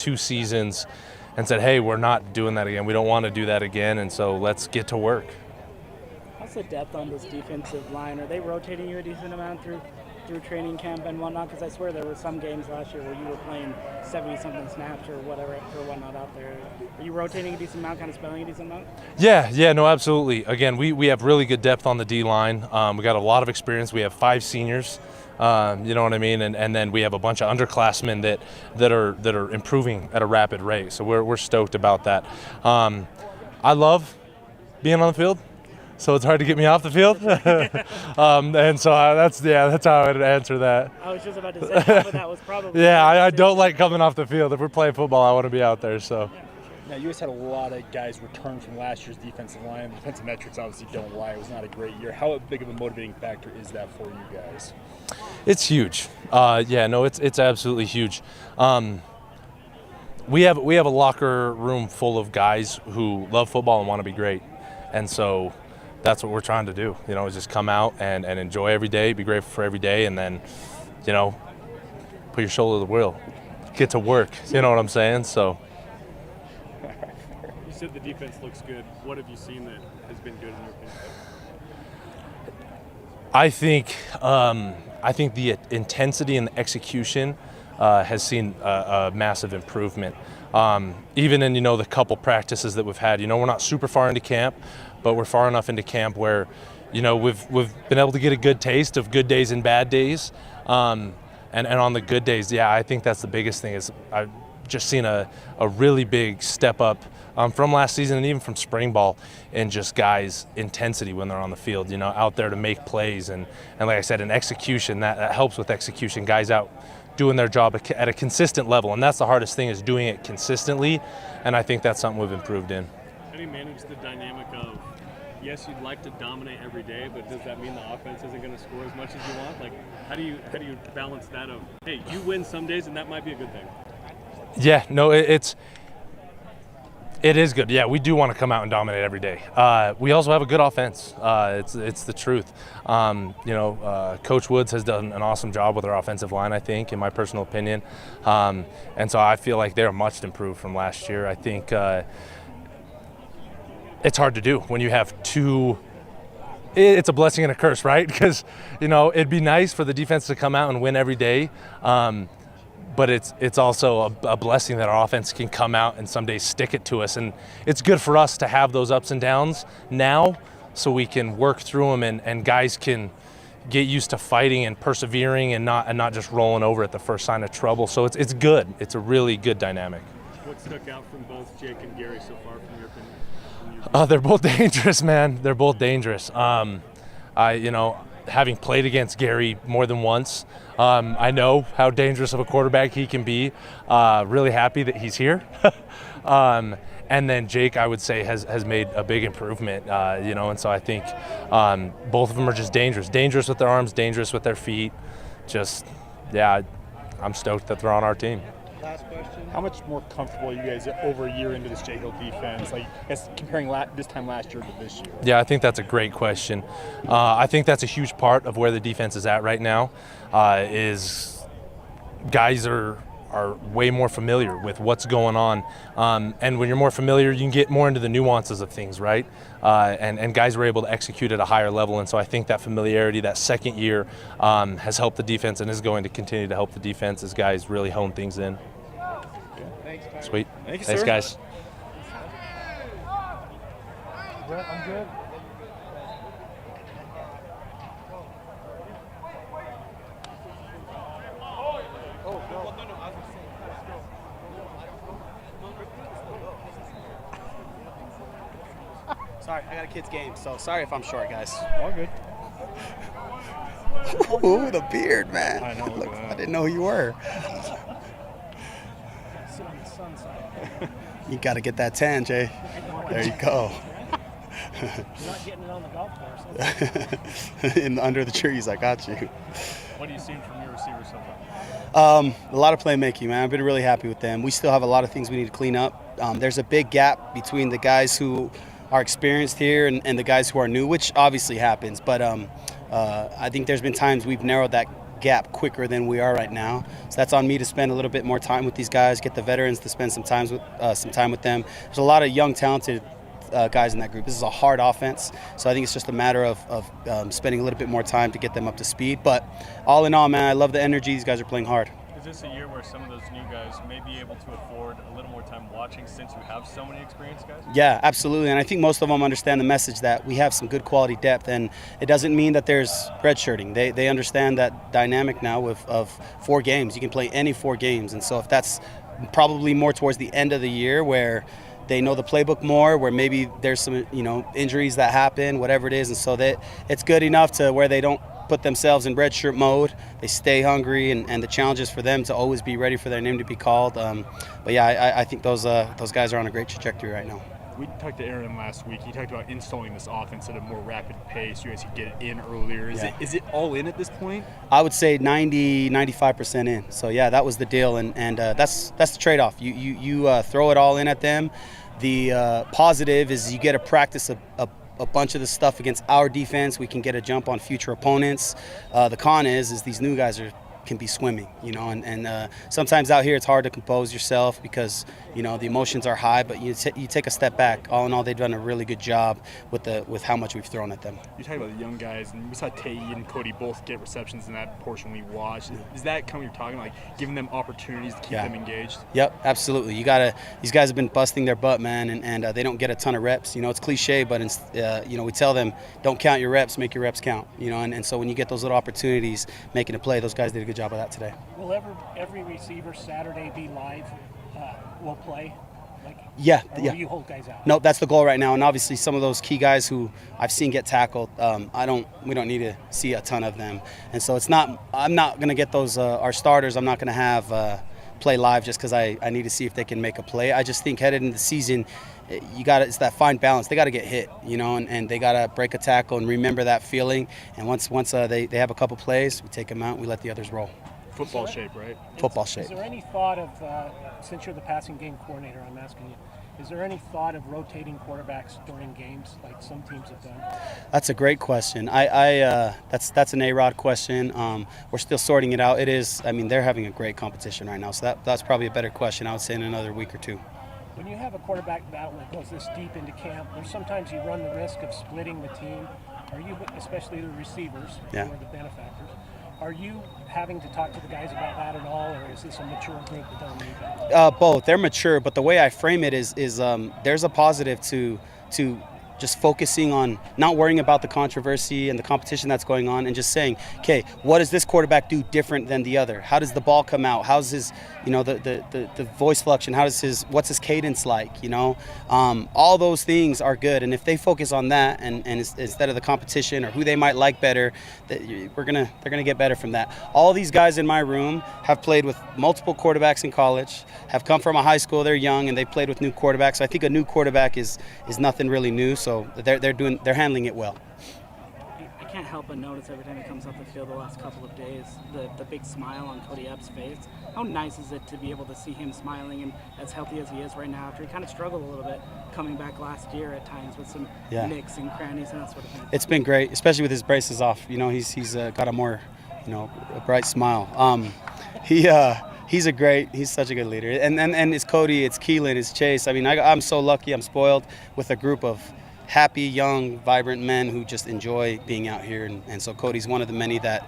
2 seasons and said, hey, we're not doing that again. We don't want to do that again, and so let's get to work. How's the depth on this defensive line? Are they rotating you a decent amount through training camp and whatnot? Because I swear there were some games last year where you were playing 70-something snaps or whatever or whatnot out there. Are you rotating a decent amount, kind of spelling a decent amount? Yeah, no, absolutely. Again, we have really good depth on the D-line. We got a lot of experience. We have 5 seniors. You know what I mean? And then we have a bunch of underclassmen that are improving at a rapid rate. So we're stoked about that. I love being on the field, so it's hard to get me off the field. And so that's how I would answer that. I was just about to say that was probably. Yeah, I don't like coming off the field. If we're playing football, I want to be out there. So. Now, you guys had a lot of guys return from last year's defensive line. Defensive metrics obviously don't lie. It was not a great year. How big of a motivating factor is that for you guys? It's huge. It's absolutely huge. We have a locker room full of guys who love football and want to be great, and so that's what we're trying to do. You know, is just come out and enjoy every day, be grateful for every day, and then, you know, put your shoulder to the wheel, get to work. You know what I'm saying? So. You said the defense looks good. What have you seen that has been good in your opinion? I think the intensity and the execution has seen a massive improvement. Even in, the couple practices that we've had, we're not super far into camp, but we're far enough into camp where, we've been able to get a good taste of good days and bad days. And on the good days, I think that's the biggest thing is I've just seen a really big step up from last season and even from spring ball in just guys' intensity when they're on the field, out there to make plays. And like I said, in execution, that helps with execution, guys out doing their job at a consistent level. And that's the hardest thing is doing it consistently. And I think that's something we've improved in. How do you manage the dynamic of, yes, you'd like to dominate every day, but does that mean the offense isn't going to score as much as you want? Like, how do you balance that of, hey, you win some days and that might be a good thing? Yeah, no, it is good. Yeah, we do want to come out and dominate every day. We also have a good offense. It's the truth. Coach Woods has done an awesome job with our offensive line, I think, in my personal opinion. And so I feel like they're much improved from last year. I think it's hard to do when you have 2. It's a blessing and a curse, right? Because, it'd be nice for the defense to come out and win every day. But it's also a blessing that our offense can come out and some days stick it to us. And it's good for us to have those ups and downs now so we can work through them and guys can get used to fighting and persevering and not just rolling over at the first sign of trouble. So it's good. It's a really good dynamic. What stuck out from both Jake and Gary so far from your opinion? They're both dangerous, man. They're both dangerous. Having played against Gary more than once, I know how dangerous of a quarterback he can be. Really happy that he's here. And then Jake, I would say, has made a big improvement, and so I think both of them are just dangerous with their arms, dangerous with their feet. I'm stoked that they're on our team. Last question. How much more comfortable are you guys over a year into this J Hill defense, comparing this time last year to this year? Yeah, I think that's a great question. I think that's a huge part of where the defense is at right now, is guys are way more familiar with what's going on. And when you're more familiar, you can get more into the nuances of things, right? And guys were able to execute at a higher level. And so I think that familiarity, that second year, has helped the defense and is going to continue to help the defense as guys really hone things in. Thanks. Sweet. Thank you, Thanks, sir. guys. I'm good. Sorry, I got a kid's game, so sorry if I'm short, guys. All good. Ooh, the beard, man. I know. Look, I didn't know who you were. Sit on the sun side. You got to get that tan, Jay. There you go. You're not getting it on the golf course. Under the trees, I got you. What are you seeing from your receivers so far? A lot of playmaking, man. I've been really happy with them. We still have a lot of things we need to clean up. There's a big gap between the guys who are experienced here and the guys who are new, which obviously happens. But I think there's been times we've narrowed gap quicker than we are right now. So that's on me to spend a little bit more time with these guys, get the veterans to spend some time with them. There's a lot of young, talented guys in that group. This is a hard offense, so I think it's just a matter of spending a little bit more time to get them up to speed. But all in all, man, I love the energy. These guys are playing hard. Is this a year where some of those new guys may be able to afford a little more time watching since you have so many experienced guys? Yeah, absolutely. And I think most of them understand the message that we have some good quality depth, and it doesn't mean that there's redshirting. They understand that dynamic now of 4 games. You can play any 4 games. And so if that's probably more towards the end of the year where they know the playbook more, where maybe there's some injuries that happen, whatever it is, and so that it's good enough to where they don't put themselves in redshirt mode. They stay hungry, and the challenge is for them to always be ready for their name to be called. But yeah, I think those guys are on a great trajectory right now. We talked to Aaron last week. He talked about installing this offense at a more rapid pace. You guys could get it in earlier. Is it all in at this point? I would say 90-95% in. So yeah, that was the deal, and that's the trade-off. You throw it all in at them. The positive is you get to practice a bunch of the stuff against our defense. We can get a jump on future opponents. The con is these new guys can be swimming, and sometimes out here it's hard to compose yourself because the emotions are high, but you take a step back. All in all, they've done a really good job with how much we've thrown at them. You talk about the young guys, and we saw Tay and Cody both get receptions in that portion we watched. Is that kind of what you're talking about, like giving them opportunities to keep them engaged? Yep, absolutely. These guys have been busting their butt, man, and they don't get a ton of reps. It's cliche, but we tell them don't count your reps, make your reps count. And so when you get those little opportunities making a play, those guys did a good job of that today. Will every receiver Saturday be live? Will play? Yeah. Will you hold guys out? No, that's the goal right now. And obviously, some of those key guys who I've seen get tackled, we don't need to see a ton of them. And so I'm not going to get those our starters. I'm not going to have play live just because I need to see if they can make a play. I just think headed into the season, it's that fine balance. They got to get hit, and they got to break a tackle and remember that feeling. And once they have a couple plays, we take them out. We let the others roll. Football shape, right? Football shape. Is there any thought of, since you're the passing game coordinator, I'm asking you, is there any thought of rotating quarterbacks during games like some teams have done? That's a great question. That's an A-Rod question. We're still sorting it out. It is. They're having a great competition right now, so that's probably a better question. I would say in another week or 2. When you have a quarterback battle that goes this deep into camp, there's sometimes you run the risk of splitting the team. Are you, especially the receivers, who are the benefactors, are you having to talk to the guys about that at all, or is this a mature group that don't need that? Both. They're mature, but the way I frame it is there's a positive to just focusing on not worrying about the controversy and the competition that's going on, and just saying, okay, what does this quarterback do different than the other? How does the ball come out? How's his, the voice fluction? What's his cadence like? All those things are good, and if they focus on that and instead of the competition or who they might like better, they're gonna get better from that. All these guys in my room have played with multiple quarterbacks in college, have come from a high school. They're young and they've played with new quarterbacks. So I think a new quarterback is nothing really new. So they're handling it well. I can't help but notice every time he comes off the field the last couple of days, the big smile on Cody Epps' face. How nice is it to be able to see him smiling and as healthy as he is right now after he kind of struggled a little bit coming back last year at times with some nicks and crannies and that sort of thing. It's been great, especially with his braces off. He's got a more, a bright smile. He's such a good leader. And it's Cody, it's Keelan, it's Chase. I'm so lucky, I'm spoiled with a group of happy, young, vibrant men who just enjoy being out here. And so Cody's one of the many that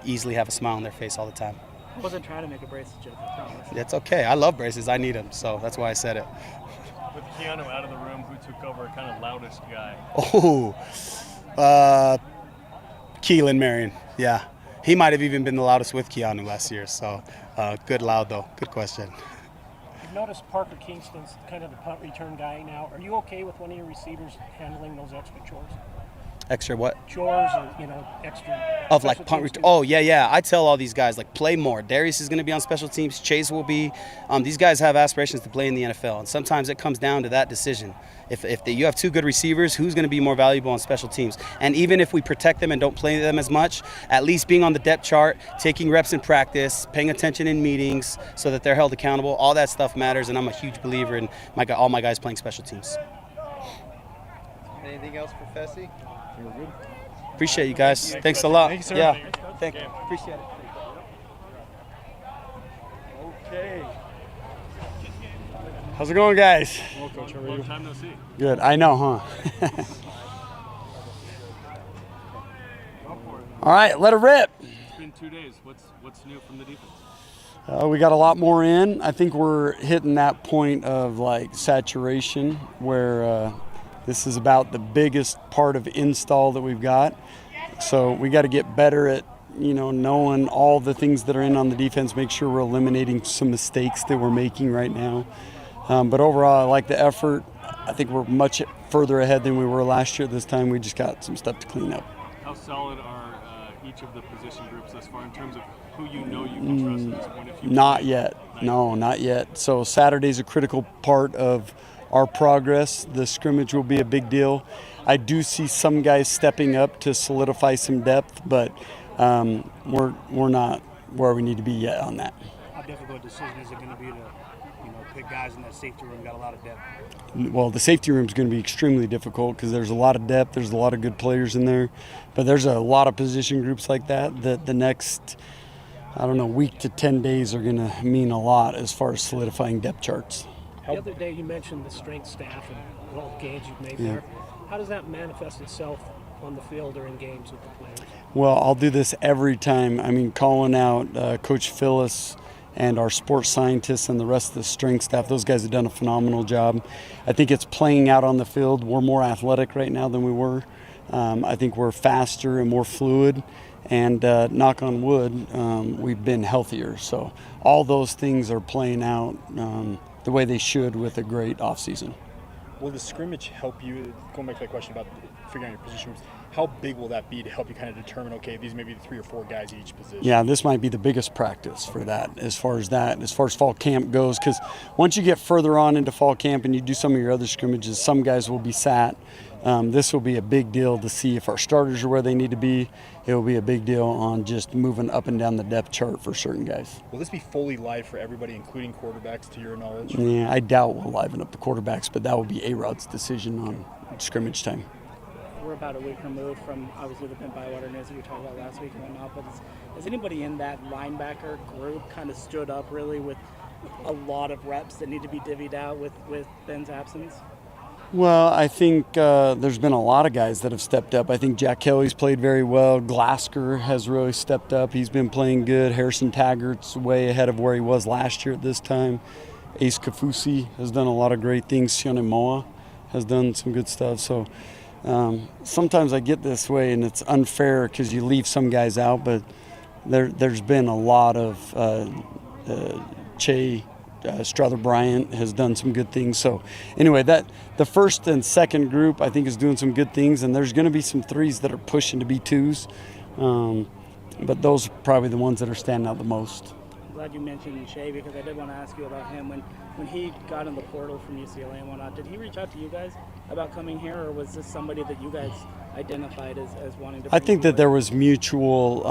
easily have a smile on their face all the time. I wasn't trying to make a braces joke, I promise. It's okay. I love braces. I need them. So that's why I said it. With Keanu out of the room, who took over kind of loudest guy? Keelan Marion. Yeah. He might have even been the loudest with Keanu last year. So good loud, though. Good question. I've noticed Parker Kingston's kind of the punt return guy now. Are you okay with one of your receivers handling those extra chores? Extra what? Chores or, extra. Of like punt return. Oh, yeah. I tell all these guys, play more. Darius is going to be on special teams. Chase will be. These guys have aspirations to play in the NFL. And sometimes it comes down to that decision. If you have 2 good receivers, who's going to be more valuable on special teams? And even if we protect them and don't play them as much, at least being on the depth chart, taking reps in practice, paying attention in meetings so that they're held accountable, all that stuff matters. And I'm a huge believer in all my guys playing special teams. Anything else for Fessy? We're good. Appreciate you guys. Thanks a lot. Thank you, sir. Yeah. Thank you. Appreciate it. Okay. How's it going, guys? Well, Coach, how are Long you? time no see. Good. I know, huh? All right, let it rip. It's been 2 days. What's new from the defense? We got a lot more in. I think we're hitting that point of like saturation where this is about the biggest part of install that we've got. So we got to get better at, knowing all the things that are in on the defense, make sure we're eliminating some mistakes that we're making right now. But overall, I like the effort. I think we're much further ahead than we were last year at this time. We just got some stuff to clean up. How solid are each of the position groups thus far in terms of who you can trust at this point? If you Not yet. No, not yet. So Saturday's a critical part of our progress. The scrimmage will be a big deal. I do see some guys stepping up to solidify some depth, but we're not where we need to be yet on that. How difficult a decision is it going to be to, pick guys in that safety room, got a lot of depth? Well, the safety room is going to be extremely difficult because there's a lot of depth, there's a lot of good players in there, but there's a lot of position groups like that the next, week to 10 days are going to mean a lot as far as solidifying depth charts. The other day you mentioned the strength staff and all the gains you've made there. How does that manifest itself on the field or in games with the players? Well, I'll do this every time. Calling out Coach Phyllis and our sports scientists and the rest of the strength staff, those guys have done a phenomenal job. I think it's playing out on the field. We're more athletic right now than we were. I think we're faster and more fluid. And knock on wood, we've been healthier. So all those things are playing out the way they should with a great offseason. Will the scrimmage help you, going back to that question about figuring out your position groups, how big will that be to help you kind of determine, okay, these may be 3 or 4 guys at each position? Yeah, this might be the biggest practice for that, as far as fall camp goes, because once you get further on into fall camp and you do some of your other scrimmages, some guys will be sat. This will be a big deal to see if our starters are where they need to be. It will be a big deal on just moving up and down the depth chart for certain guys. Will this be fully live for everybody, including quarterbacks, to your knowledge? Yeah, I doubt we'll liven up the quarterbacks, but that will be A-Rod's decision on scrimmage time. We're about a week removed from obviously the Pimp Bywater news that you talked about last week and whatnot, but has anybody in that linebacker group kind of stood up really with a lot of reps that need to be divvied out with Ben's absence? Well, I think there's been a lot of guys that have stepped up. I think Jack Kelly's played very well. Glasker has really stepped up. He's been playing good. Harrison Taggart's way ahead of where he was last year at this time. Ace Kafusi has done a lot of great things. Sione Moa has done some good stuff. So sometimes I get this way, and it's unfair because you leave some guys out, but there's been a lot of Che Strother Bryant has done some good things. So anyway, that the first and second group I think is doing some good things, and there's going to be some threes that are pushing to be twos, but those are probably the ones that are standing out the most. Glad you mentioned Shea, because I did want to ask you about him. When he got in the portal from UCLA and whatnot, did he reach out to you guys about coming here, or was this somebody that you guys identified as wanting to? I think that there was mutual.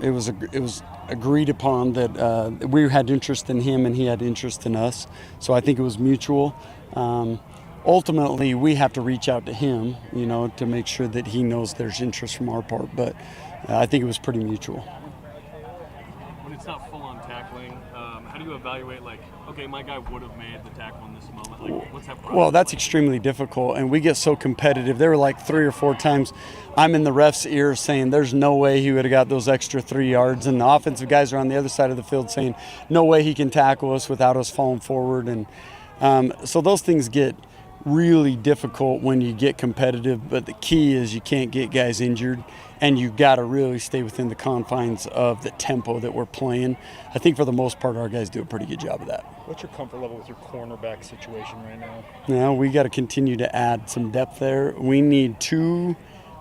It was agreed upon that we had interest in him and he had interest in us. So I think it was mutual. Ultimately, we have to reach out to him, to make sure that he knows there's interest from our part. But I think it was pretty mutual. When it's not full-on tackling, how do you evaluate, okay, my guy would have made the tackle in this moment? What's that process? Well, that's extremely difficult, and we get so competitive. There were 3 or 4 times I'm in the ref's ear saying there's no way he would have got those extra 3 yards, and the offensive guys are on the other side of the field saying no way he can tackle us without us falling forward. And so those things get really difficult when you get competitive, but the key is you can't get guys injured, and you got to really stay within the confines of the tempo that we're playing. I think for the most part our guys do a pretty good job of that. What's your comfort level with your cornerback situation right now? Now we got to continue to add some depth there. We need 2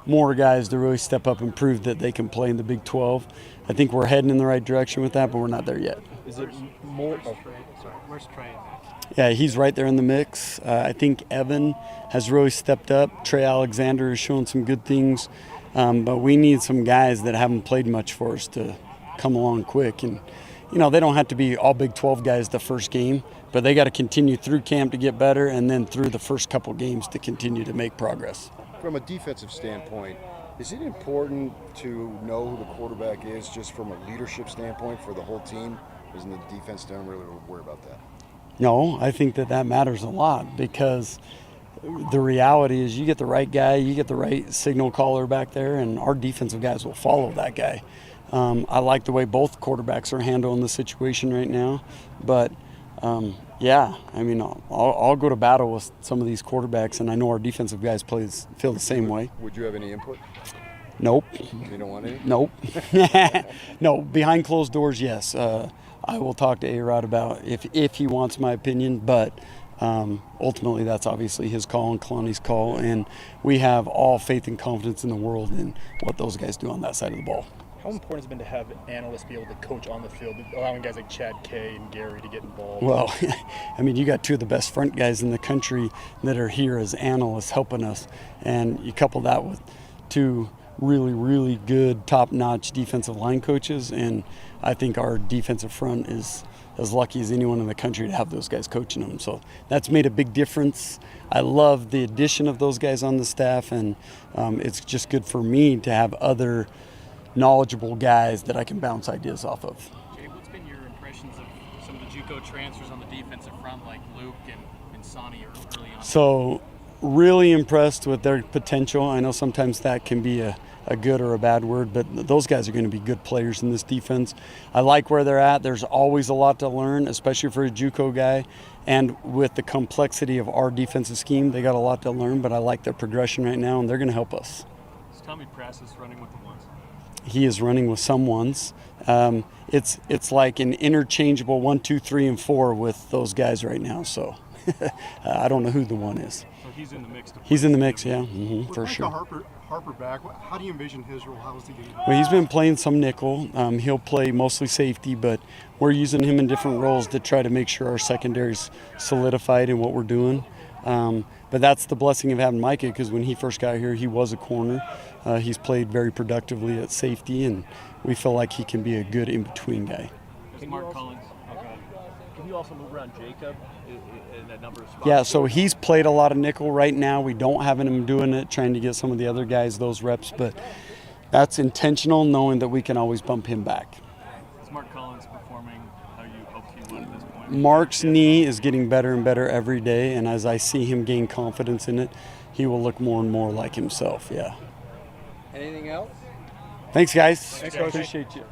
more guys to really step up and prove that they can play in the Big 12. I think we're heading in the right direction with that, but we're not there yet. Is it more? Where's Trey? Yeah, he's right there in the mix. I think Evan has really stepped up. Trey Alexander is showing some good things. But we need some guys that haven't played much for us to come along quick. And, they don't have to be all Big 12 guys the first game, but they got to continue through camp to get better and then through the first couple games to continue to make progress. From a defensive standpoint, Is it important to know who the quarterback is just from a leadership standpoint for the whole team? Isn't the defense don't really worry about that? No, I think that matters a lot because the reality is you get the right guy, you get the right signal caller back there, and our defensive guys will follow that guy. I like the way both quarterbacks are handling the situation right now, but yeah, I mean, I'll go to battle with some of these quarterbacks, and I know our defensive guys feel the same way. Would you have any input? Nope. You don't want any? Nope. No, behind closed doors, yes. I will talk to A-Rod about if he wants my opinion, but ultimately that's obviously his call and Kalani's call, and we have all faith and confidence in the world in what those guys do on that side of the ball. How important has it been to have analysts be able to coach on the field, allowing guys like Chad Kay and Gary to get involved? Well, I mean, you got two of the best front guys in the country that are here as analysts helping us, and you couple that with two really, really good, top-notch defensive line coaches, and I think our defensive front is as lucky as anyone in the country to have those guys coaching them. So that's made a big difference. I love the addition of those guys on the staff, and it's just good for me to have other knowledgeable guys that I can bounce ideas off of. Jay, what's been your impressions of some of the JUCO transfers on the defensive front, like Luke and Sonny early on? So really impressed with their potential. I know sometimes that can be a good or a bad word, but those guys are going to be good players in this defense. I like where they're at. There's always a lot to learn, especially for a JUCO guy. And with the complexity of our defensive scheme, they got a lot to learn, but I like their progression right now, and they're going to help us. Is Tommy Prassis running with the ones? He is running with some ones. It's like an interchangeable 1, 2, 3, and 4 with those guys right now. So I don't know who the one is. So he's in the mix. He's in the mix, yeah, for With sure. Harper back, how do you envision his role? How is he getting? Well, he's been playing some nickel. He'll play mostly safety, but we're using him in different roles to try to make sure our secondary's solidified in what we're doing. But that's the blessing of having Micah, because when he first got here, he was a corner. He's played very productively at safety, and we feel like he can be a good in-between guy. Mark Collins. Can you also move around Jacob in a number of spots? Yeah, so he's played a lot of nickel right now. We don't have him doing it, trying to get some of the other guys those reps, but that's intentional, knowing that we can always bump him back. Is Mark Collins performing how you hoped he would at this point? Mark's knee is getting better and better every day, and as I see him gain confidence in it, he will look more and more like himself, yeah. Anything else? Thanks, guys. Thanks, Coach. Appreciate you.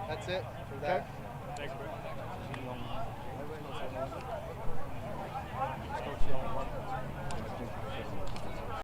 That's it for that. Thanks, bro.